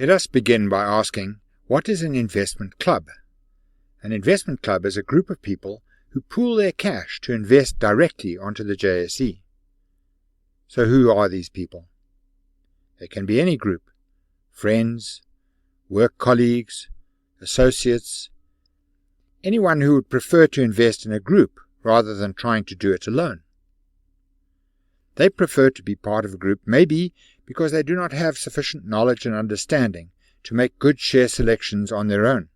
Let us begin by asking, what is an investment club? An investment club is a group of people who pool their cash to invest directly onto the JSE. So who are these people? They can be any group: friends, work colleagues, associates, anyone who would prefer to invest in a group rather than trying to do it alone. They prefer to be part of a group maybe because they do not have sufficient knowledge and understanding to make good share selections on their own.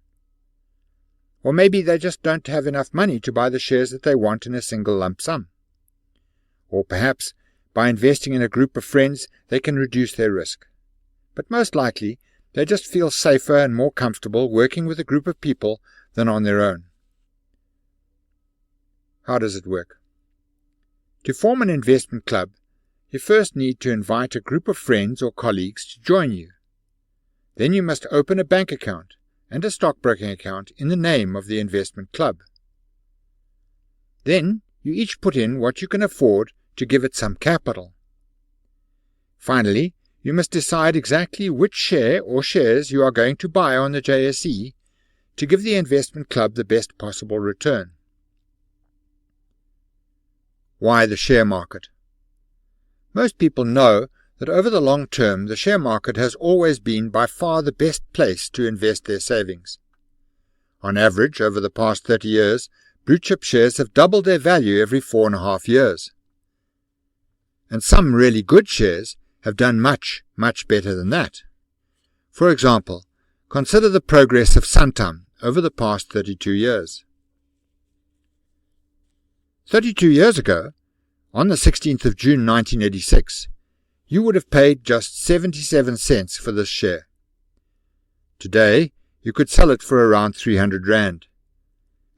Or maybe they just don't have enough money to buy the shares that they want in a single lump sum. Or perhaps by investing in a group of friends they can reduce their risk. But most likely they just feel safer and more comfortable working with a group of people than on their own. How does it work? To form an investment club, you first need to invite a group of friends or colleagues to join you. Then you must open a bank account and a stockbroking account in the name of the investment club. Then you each put in what you can afford to give it some capital. Finally, you must decide exactly which share or shares you are going to buy on the JSE to give the investment club the best possible return. Why the share market? Most people know that over the long term the share market has always been by far the best place to invest their savings. On average, over the past 30 years, blue-chip shares have doubled their value every 4.5 years. And some really good shares have done much, much better than that. For example, consider the progress of Santam over the past 32 years. 32 years ago, on the 16th of June 1986, you would have paid just 77 cents for this share. Today, you could sell it for around 300 Rand.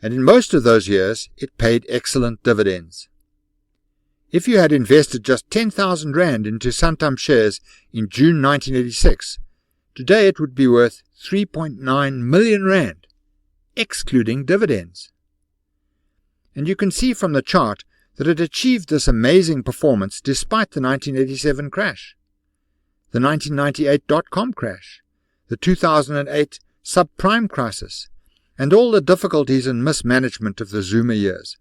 And in most of those years, it paid excellent dividends. If you had invested just 10,000 Rand into Santam shares in June 1986, today it would be worth 3.9 million Rand, excluding dividends. And you can see from the chart that it achieved this amazing performance despite the 1987 crash, the 1998 dot-com crash, the 2008 subprime crisis, and all the difficulties and mismanagement of the Zuma years.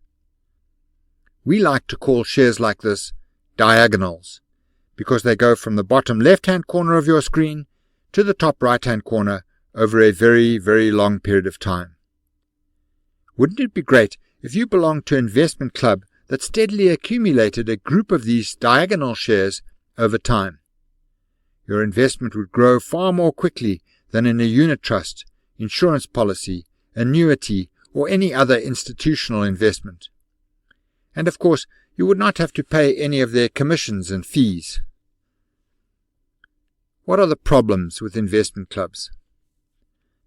We like to call shares like this diagonals, because they go from the bottom left-hand corner of your screen to the top right-hand corner over a very, very long period of time. Wouldn't it be great if you belonged to an investment club that steadily accumulated a group of these diagonal shares over time? Your investment would grow far more quickly than in a unit trust, insurance policy, annuity, or any other institutional investment. And of course, you would not have to pay any of their commissions and fees. What are the problems with investment clubs?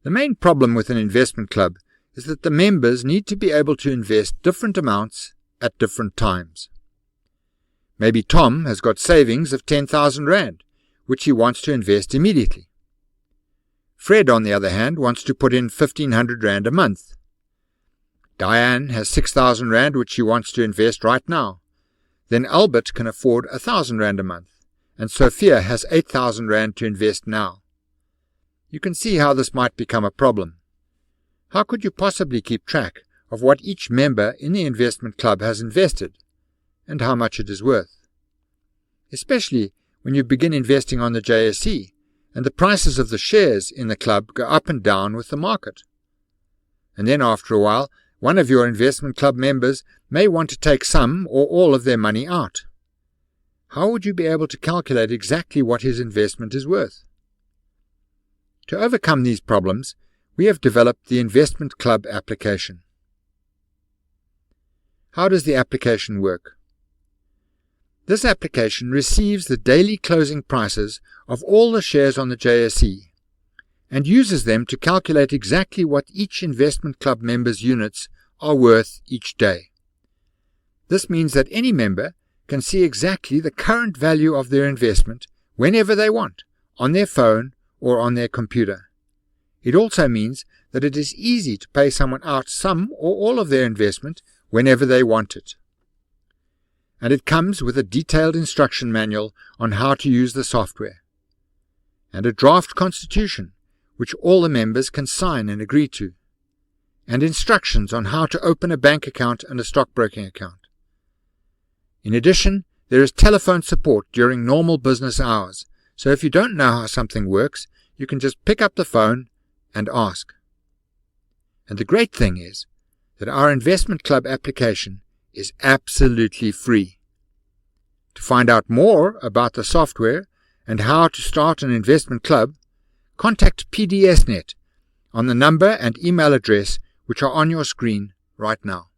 The main problem with an investment club is that the members need to be able to invest different amounts at different times. Maybe Tom has got savings of 10,000 Rand, which he wants to invest immediately. Fred, on the other hand, wants to put in 1,500 Rand a month. Diane has 6,000 Rand which she wants to invest right now. Then Albert can afford 1,000 Rand a month, and Sophia has 8,000 Rand to invest now. You can see how this might become a problem. How could you possibly keep track of what each member in the investment club has invested, and how much it is worth? Especially when you begin investing on the JSE, and the prices of the shares in the club go up and down with the market. And then after a while, one of your investment club members may want to take some or all of their money out. How would you be able to calculate exactly what his investment is worth? To overcome these problems, we have developed the Investment Club application. How does the application work? This application receives the daily closing prices of all the shares on the JSE and uses them to calculate exactly what each investment club member's units are worth each day. This means that any member can see exactly the current value of their investment whenever they want, on their phone or on their computer. It also means that it is easy to pay someone out some or all of their investment whenever they want it. And it comes with a detailed instruction manual on how to use the software. and a draft constitution which all the members can sign and agree to, and instructions on how to open a bank account and a stockbroking account. In addition, there is telephone support during normal business hours, so if you don't know how something works, you can just pick up the phone and ask. And the great thing is that our investment club application is absolutely free. To find out more about the software and how to start an investment club, contact PDSnet on the number and email address which are on your screen right now.